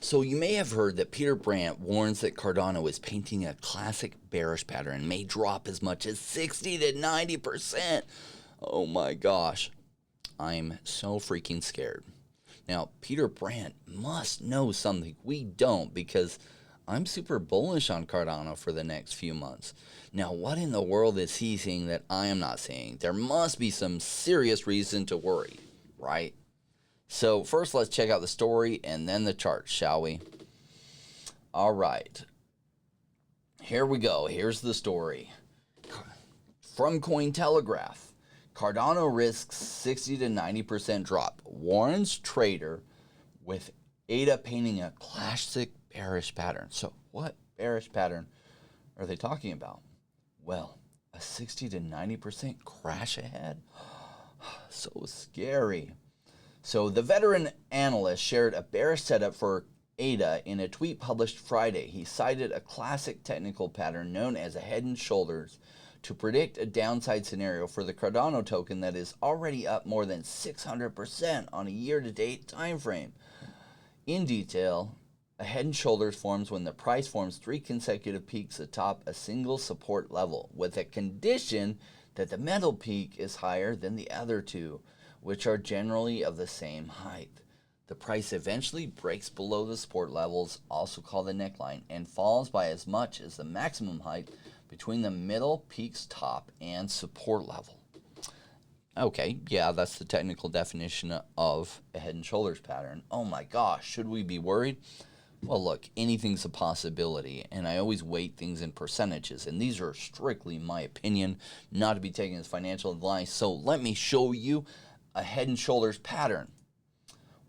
So you may have heard that Peter Brandt warns that Cardano is painting a classic bearish pattern and may drop as much as 60 to 90%. Oh my gosh. I'm so freaking scared. Now, Peter Brandt must know something we don't, because I'm super bullish on Cardano for the next few months. Now, what in the world is he seeing that I am not seeing? There must be some serious reason to worry, right? So first, let's check out the story and then the chart, shall we? All right. Here we go. Here's the story. From Cointelegraph. Cardano risks 60 to 90% drop. Warrens trader with ADA painting a classic bearish pattern. So what bearish pattern are they talking about? Well, a 60 to 90% crash ahead? So scary. So the veteran analyst shared a bearish setup for ADA in a tweet published Friday. He cited a classic technical pattern known as a head and shoulders to predict a downside scenario for the Cardano token that is already up more than 600% on a year-to-date time frame. In detail, a head and shoulders forms when the price forms 3 consecutive peaks atop a single support level, with a condition that the middle peak is higher than the other two, which are generally of the same height. The price eventually breaks below the support levels, also called the neckline, and falls by as much as the maximum height between the middle peak's top and support level. Okay, yeah, that's the technical definition of a head and shoulders pattern. Oh my gosh, should we be worried? Well, look, anything's a possibility, and I always weight things in percentages, and these are strictly my opinion, not to be taken as financial advice. So let me show you a head and shoulders pattern.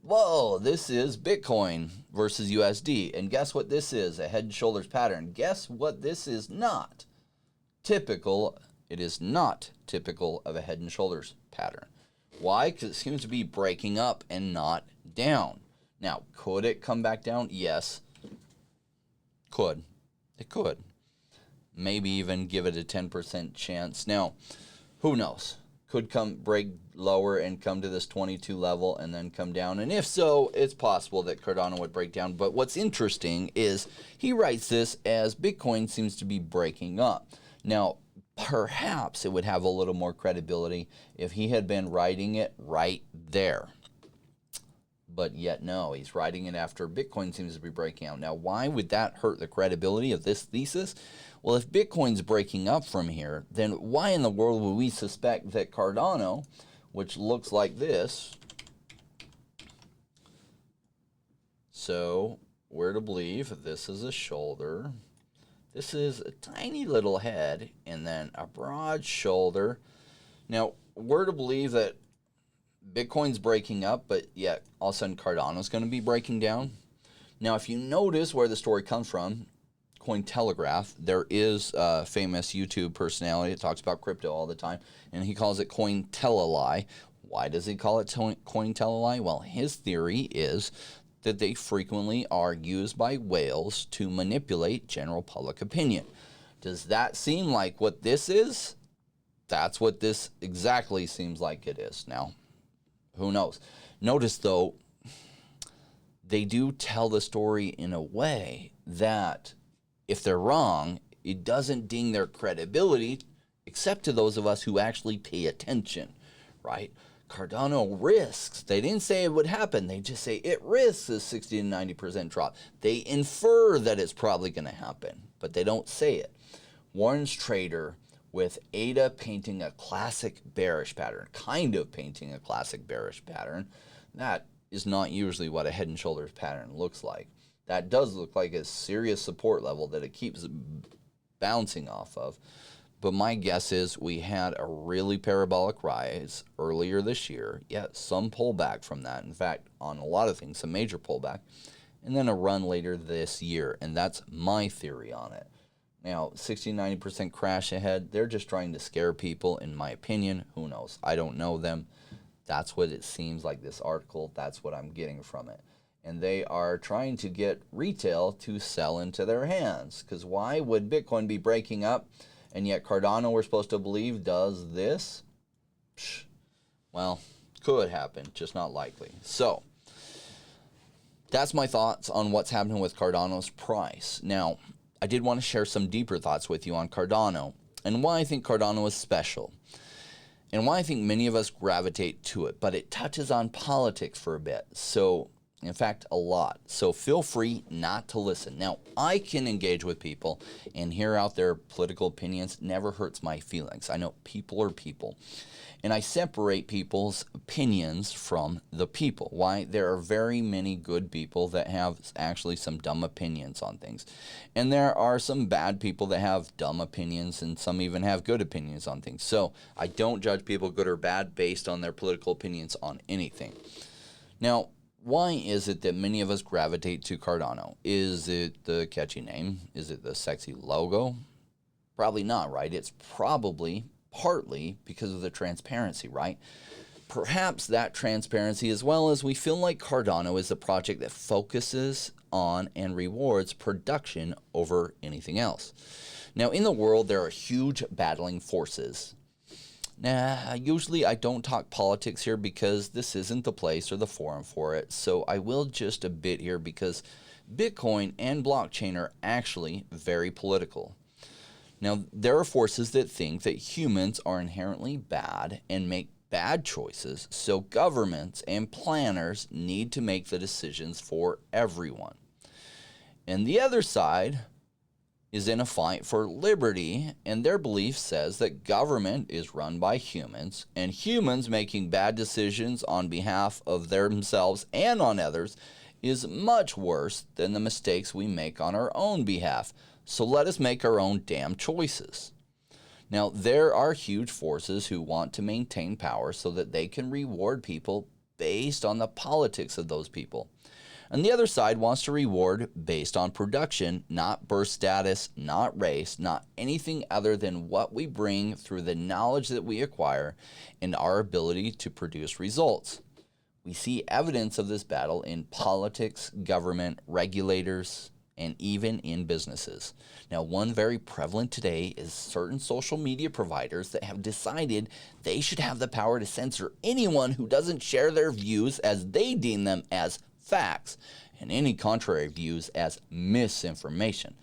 Whoa, this is Bitcoin versus USD, and guess what this is? A head and shoulders pattern. Guess what this is not? Typical. It is not typical of a head and shoulders pattern. Why? Because it seems to be breaking up and not down. Now, could it come back down? Yes. Could. It could. Maybe even give it a 10% chance. Now, who knows? Could come break lower and come to this 22 level and then come down. And if so, it's possible that Cardano would break down. But what's interesting is he writes this as Bitcoin seems to be breaking up. Now, perhaps it would have a little more credibility if he had been writing it right there. But yet, no, he's writing it after Bitcoin seems to be breaking out. Now, why would that hurt the credibility of this thesis? Well, if Bitcoin's breaking up from here, then why in the world would we suspect that Cardano, which looks like this, so we're to believe this is a shoulder, this is a tiny little head, and then a broad shoulder. Now, we're to believe that Bitcoin's breaking up, but yet all of a sudden Cardano's going to be breaking down. Now, if you notice where the story comes from, Cointelegraph, there is a famous YouTube personality that talks about crypto all the time, and he calls it Cointellalai. Why does he call it Cointellalai? Well, his theory is that they frequently are used by whales to manipulate general public opinion. Does that seem like what this is? That's what this exactly seems like it is. Now, who knows? Notice, though, they do tell the story in a way that if they're wrong, it doesn't ding their credibility, except to those of us who actually pay attention, right? Cardano risks. They didn't say it would happen. They just say it risks a 60 to 90% drop. They infer that it's probably going to happen, but they don't say it. Warren's trader with ADA painting a classic bearish pattern, kind of painting a classic bearish pattern. That is not usually what a head and shoulders pattern looks like. That does look like a serious support level that it keeps bouncing off of. But my guess is we had a really parabolic rise earlier this year. Yeah, some pullback from that. In fact, on a lot of things, some major pullback. And then a run later this year. And that's my theory on it. Now, 60-90% crash ahead. They're just trying to scare people, in my opinion. Who knows? I don't know them. That's what it seems like, this article. That's what I'm getting from it. And they are trying to get retail to sell into their hands. Because why would Bitcoin be breaking up, and yet Cardano, we're supposed to believe, does this? Well, could happen, just not likely. So, that's my thoughts on what's happening with Cardano's price. Now, I did want to share some deeper thoughts with you on Cardano and why I think Cardano is special and why I think many of us gravitate to it, but it touches on politics for a bit. So, in fact, a lot. So feel free not to listen. Now, I can engage with people and hear out their political opinions. Never hurts my feelings. I know people are people. And I separate people's opinions from the people. Why? There are very many good people that have actually some dumb opinions on things. And there are some bad people that have dumb opinions, and some even have good opinions on things. So I don't judge people good or bad based on their political opinions on anything. Now, why is it that many of us gravitate to Cardano? Is it the catchy name? Is it the sexy logo? Probably not, right? It's probably partly because of the transparency, right? Perhaps that transparency, as well as we feel like Cardano is a project that focuses on and rewards production over anything else. Now, in the world, there are huge battling forces. Now, usually I don't talk politics here because this isn't the place or the forum for it, so I will just a bit here because Bitcoin and blockchain are actually very political. Now, there are forces that think that humans are inherently bad and make bad choices, so governments and planners need to make the decisions for everyone. And the other side is in a fight for liberty, and their belief says that government is run by humans, and humans making bad decisions on behalf of themselves and on others is much worse than the mistakes we make on our own behalf. So let us make our own damn choices. Now, there are huge forces who want to maintain power so that they can reward people based on the politics of those people. And the other side wants to reward based on production, not birth status, not race, not anything other than what we bring through the knowledge that we acquire and our ability to produce results. We see evidence of this battle in politics, government, regulators, and even in businesses. Now, one very prevalent today is certain social media providers that have decided they should have the power to censor anyone who doesn't share their views as they deem them as facts, and any contrary views as misinformation.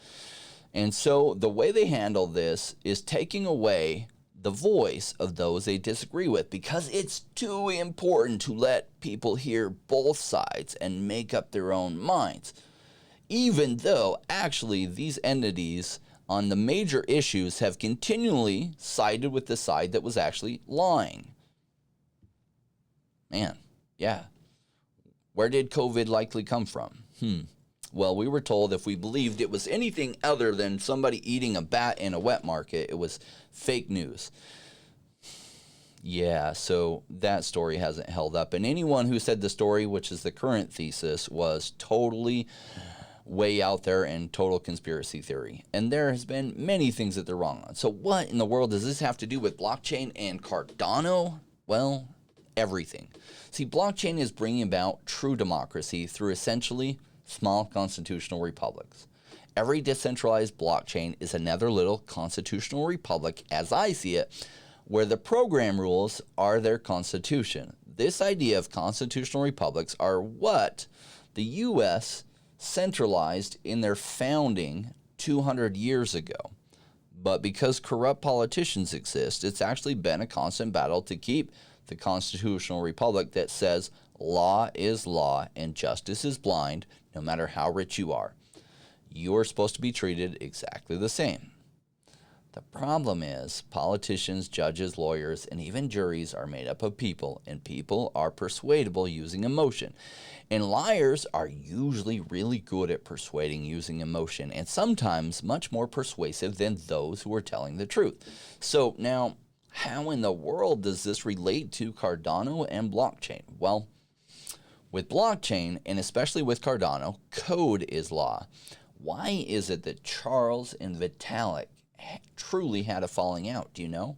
And so the way they handle this is taking away the voice of those they disagree with, because it's too important to let people hear both sides and make up their own minds, even though actually these entities on the major issues have continually sided with the side that was actually lying. Man, yeah. Where did COVID likely come from? Well, we were told if we believed it was anything other than somebody eating a bat in a wet market, it was fake news. Yeah, so that story hasn't held up. And anyone who said the story, which is the current thesis, was totally way out there and total conspiracy theory. And there has been many things that they're wrong on. So what in the world does this have to do with blockchain and Cardano? Well, everything. See, blockchain is bringing about true democracy through essentially small constitutional republics. Every decentralized blockchain is another little constitutional republic, as I see it, where the program rules are their constitution. This idea of constitutional republics are what the U.S. centralized in their founding 200 years ago. But because corrupt politicians exist, it's actually been a constant battle to keep the constitutional republic that says law is law and justice is blind, no matter how rich you are. You are supposed to be treated exactly the same. The problem is politicians, judges, lawyers, and even juries are made up of people, and people are persuadable using emotion. And liars are usually really good at persuading using emotion, and sometimes much more persuasive than those who are telling the truth. So now, how in the world does this relate to Cardano and blockchain? Well, with blockchain, and especially with Cardano, code is law. Why is it that Charles and Vitalik truly had a falling out, do you know?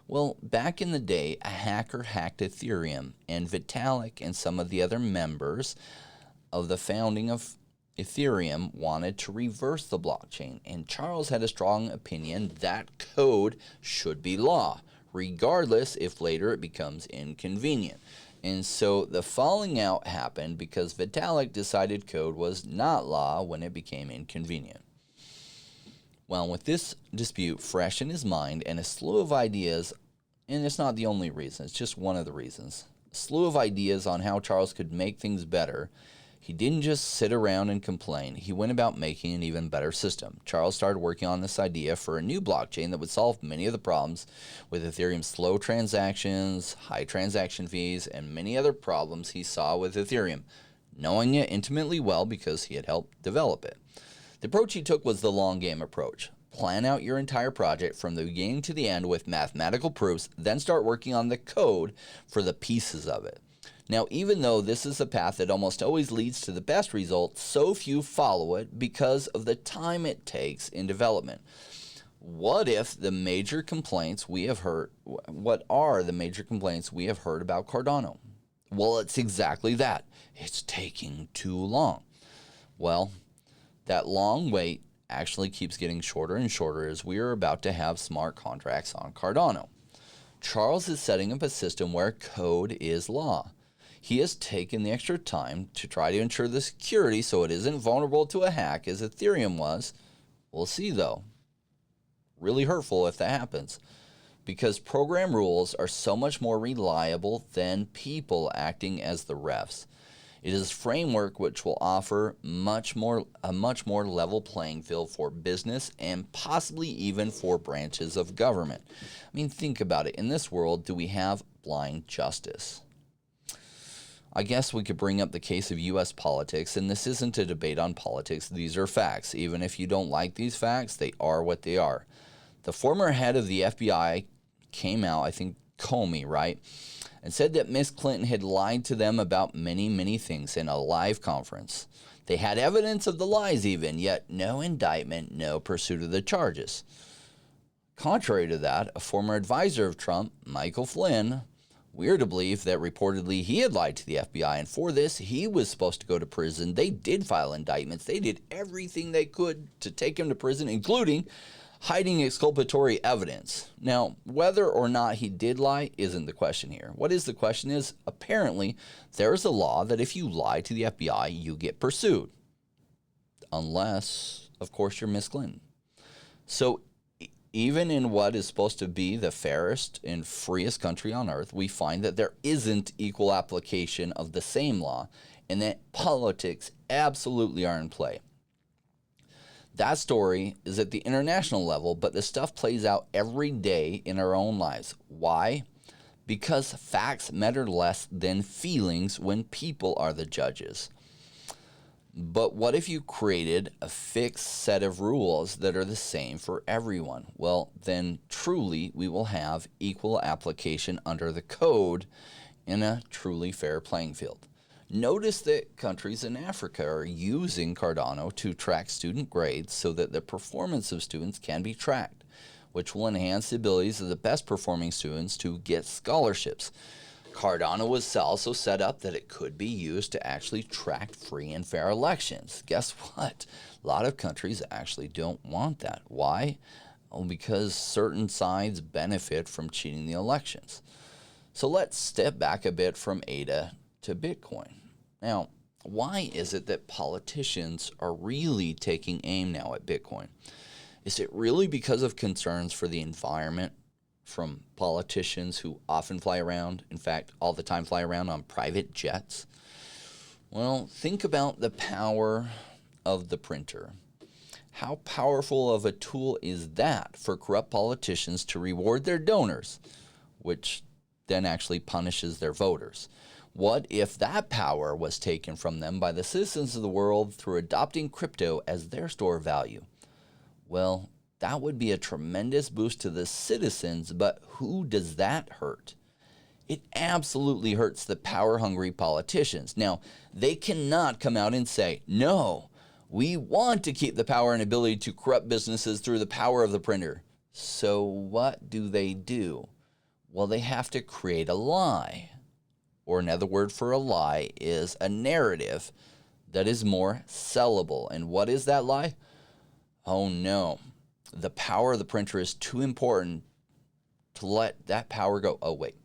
Well, back in the day, a hacker hacked Ethereum, and Vitalik and some of the other members of the founding of Ethereum wanted to reverse the blockchain, and Charles had a strong opinion that code should be law, regardless if later it becomes inconvenient. And so the falling out happened because Vitalik decided code was not law when it became inconvenient. Well, with this dispute fresh in his mind and a slew of ideas, and it's not the only reason, it's just one of the reasons, a slew of ideas on how Charles could make things better, he didn't just sit around and complain. He went about making an even better system. Charles started working on this idea for a new blockchain that would solve many of the problems with Ethereum's slow transactions, high transaction fees, and many other problems he saw with Ethereum, knowing it intimately well because he had helped develop it. The approach he took was the long game approach. Plan out your entire project from the beginning to the end with mathematical proofs, then start working on the code for the pieces of it. Now, even though this is a path that almost always leads to the best results, so few follow it because of the time it takes in development. What are the major complaints we have heard about Cardano? Well, it's exactly that. It's taking too long. Well, that long wait actually keeps getting shorter and shorter as we are about to have smart contracts on Cardano. Charles is setting up a system where code is law. He has taken the extra time to try to ensure the security so it isn't vulnerable to a hack as Ethereum was. We'll see though. Really hurtful if that happens, because program rules are so much more reliable than people acting as the refs. It is a framework which will offer a much more level playing field for business and possibly even for branches of government. I mean, think about it. In this world, do we have blind justice? I guess we could bring up the case of U.S. politics, and this isn't a debate on politics. These are facts. Even if you don't like these facts, they are what they are. The former head of the FBI came out, I think Comey, right, and said that Miss Clinton had lied to them about many, many things in a live conference. They had evidence of the lies even, yet no indictment, no pursuit of the charges. Contrary to that, a former advisor of Trump, Michael Flynn, weird to believe that reportedly he had lied to the FBI, and for this he was supposed to go to prison. They did file indictments. They did everything they could to take him to prison, including hiding exculpatory evidence. Now, whether or not he did lie isn't the question here. What is the question is, apparently, there is a law that if you lie to the FBI, you get pursued. Unless, of course, you're Miss Clinton. So, even in what is supposed to be the fairest and freest country on earth, we find that there isn't equal application of the same law, and that politics absolutely are in play. That story is at the international level, but the stuff plays out every day in our own lives. Why? Because facts matter less than feelings when people are the judges. But what if you created a fixed set of rules that are the same for everyone? Well, then truly we will have equal application under the code in a truly fair playing field. Notice that countries in Africa are using Cardano to track student grades so that the performance of students can be tracked, which will enhance the abilities of the best performing students to get scholarships. Cardano was also set up that it could be used to actually track free and fair elections. Guess what? A lot of countries actually don't want that. Why? Well, because certain sides benefit from cheating the elections. So let's step back a bit from ADA to Bitcoin. Now, why is it that politicians are really taking aim now at Bitcoin? Is it really because of concerns for the environment from politicians who often fly around, in fact, all the time fly around on private jets? Well, think about the power of the printer. How powerful of a tool is that for corrupt politicians to reward their donors, which then actually punishes their voters? What if that power was taken from them by the citizens of the world through adopting crypto as their store of value? Well, that would be a tremendous boost to the citizens, but who does that hurt? It absolutely hurts the power-hungry politicians. Now, they cannot come out and say, no, we want to keep the power and ability to corrupt businesses through the power of the printer. So what do? Well, they have to create a lie. Or another word for a lie is a narrative that is more sellable. And what is that lie? Oh no, the power of the printer is too important to let that power go. Oh wait,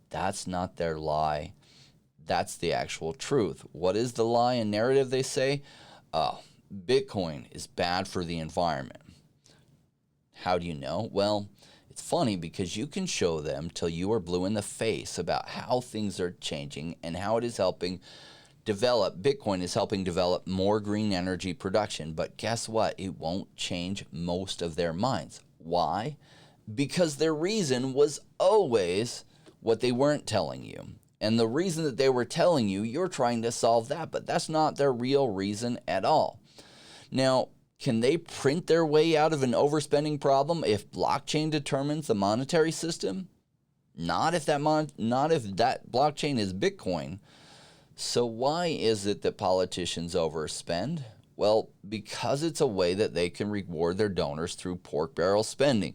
that's not their lie. That's the actual truth. What is the lie and narrative they say? Oh, Bitcoin is bad for the environment. How do you know? Well, it's funny because you can show them till you are blue in the face about how things are changing and how it is helping develop. Bitcoin is helping develop more green energy production. But guess what? It won't change most of their minds. Why? Because their reason was always what they weren't telling you. And the reason that they were telling you, you're trying to solve that, but that's not their real reason at all. Now, can they print their way out of an overspending problem if blockchain determines the monetary system? Not if that blockchain is Bitcoin. So why is it that politicians overspend? Well, because it's a way that they can reward their donors through pork barrel spending.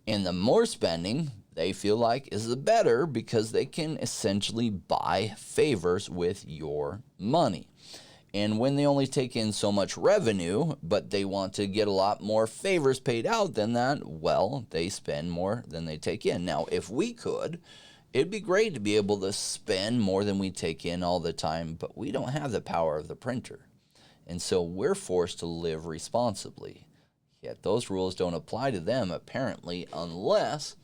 And the more spending they feel like is the better, because they can essentially buy favors with your money. And when they only take in so much revenue, but they want to get a lot more favors paid out than that, well, they spend more than they take in. Now, if we could, it'd be great to be able to spend more than we take in all the time, but we don't have the power of the printer. And so we're forced to live responsibly. Yet those rules don't apply to them, apparently, unless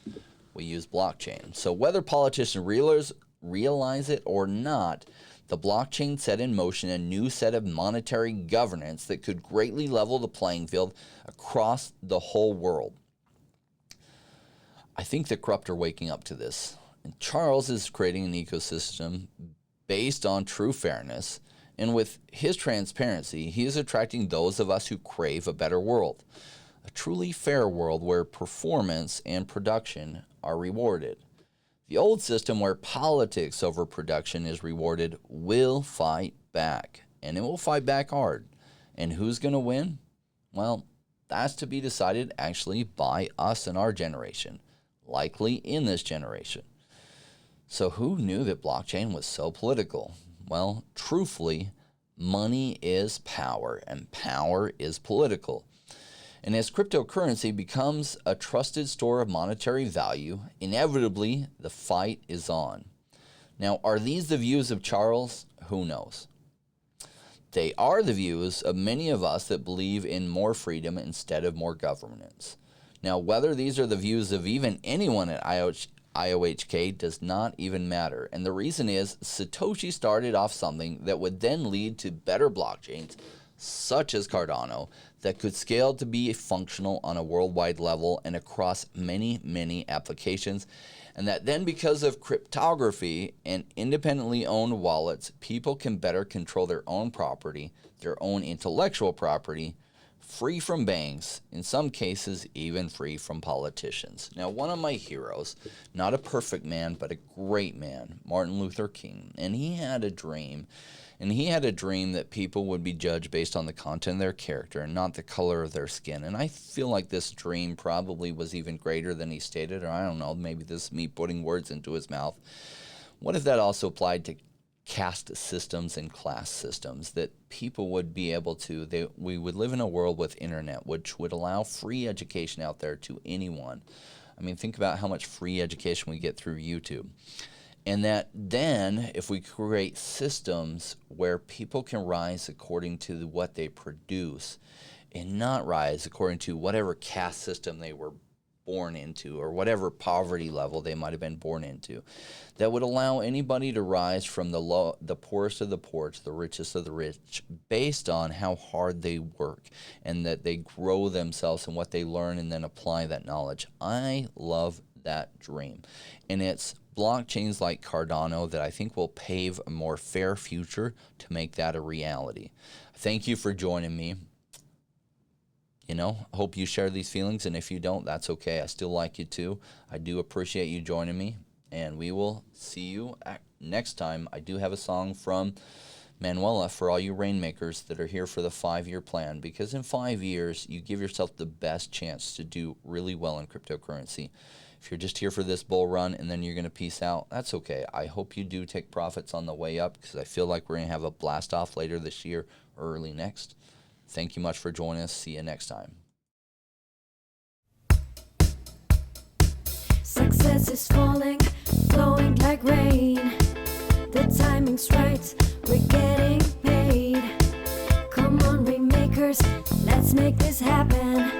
we use blockchain. So whether politicians realize it or not, the blockchain set in motion a new set of monetary governance that could greatly level the playing field across the whole world. I think the corrupt are waking up to this. And Charles is creating an ecosystem based on true fairness, and with his transparency, he is attracting those of us who crave a better world, a truly fair world where performance and production are rewarded. The old system where politics over production is rewarded will fight back, and it will fight back hard. And who's going to win? Well, that's to be decided actually by us in our generation, likely in this generation. So who knew that blockchain was so political? Well, truthfully, money is power, and power is political. And as cryptocurrency becomes a trusted store of monetary value, inevitably the fight is on. Now, are these the views of Charles? Who knows? They are the views of many of us that believe in more freedom instead of more governance. Now, whether these are the views of even anyone at IOHK does not even matter. And the reason is Satoshi started off something that would then lead to better blockchains, such as Cardano, that could scale to be functional on a worldwide level and across many, many applications. And that then, because of cryptography and independently owned wallets, people can better control their own property, their own intellectual property, free from banks, in some cases even free from politicians. Now, one of my heroes, not a perfect man, but a great man, Martin Luther King, and he had a dream. And he had a dream that people would be judged based on the content of their character and not the color of their skin. And I feel like this dream probably was even greater than he stated, or I don't know, maybe this is me putting words into his mouth. What if that also applied to caste systems and class systems, that people would be able to, we would live in a world with internet, which would allow free education out there to anyone. I mean, think about how much free education we get through YouTube. And that then, if we create systems where people can rise according to what they produce and not rise according to whatever caste system they were born into or whatever poverty level they might have been born into, that would allow anybody to rise from the poorest of the poor to the richest of the rich based on how hard they work and that they grow themselves and what they learn and then apply that knowledge. I love that dream. And it's blockchains like Cardano that I think will pave a more fair future to make that a reality. Thank you for joining me. You know, I hope you share these feelings, and if you don't, that's okay. I still like you too. I do appreciate you joining me, and we will see you next time. I do have a song from Manuela for all you rainmakers that are here for the 5-year plan, because in 5 years, you give yourself the best chance to do really well in cryptocurrency. If you're just here for this bull run and then you're going to peace out, that's okay. I hope you do take profits on the way up, because I feel like we're going to have a blast off later this year or early next. Thank you much for joining us. See you next time. Success is falling, flowing like rain. The timing's right, we're getting paid. Come on, Rainmakers, let's make this happen.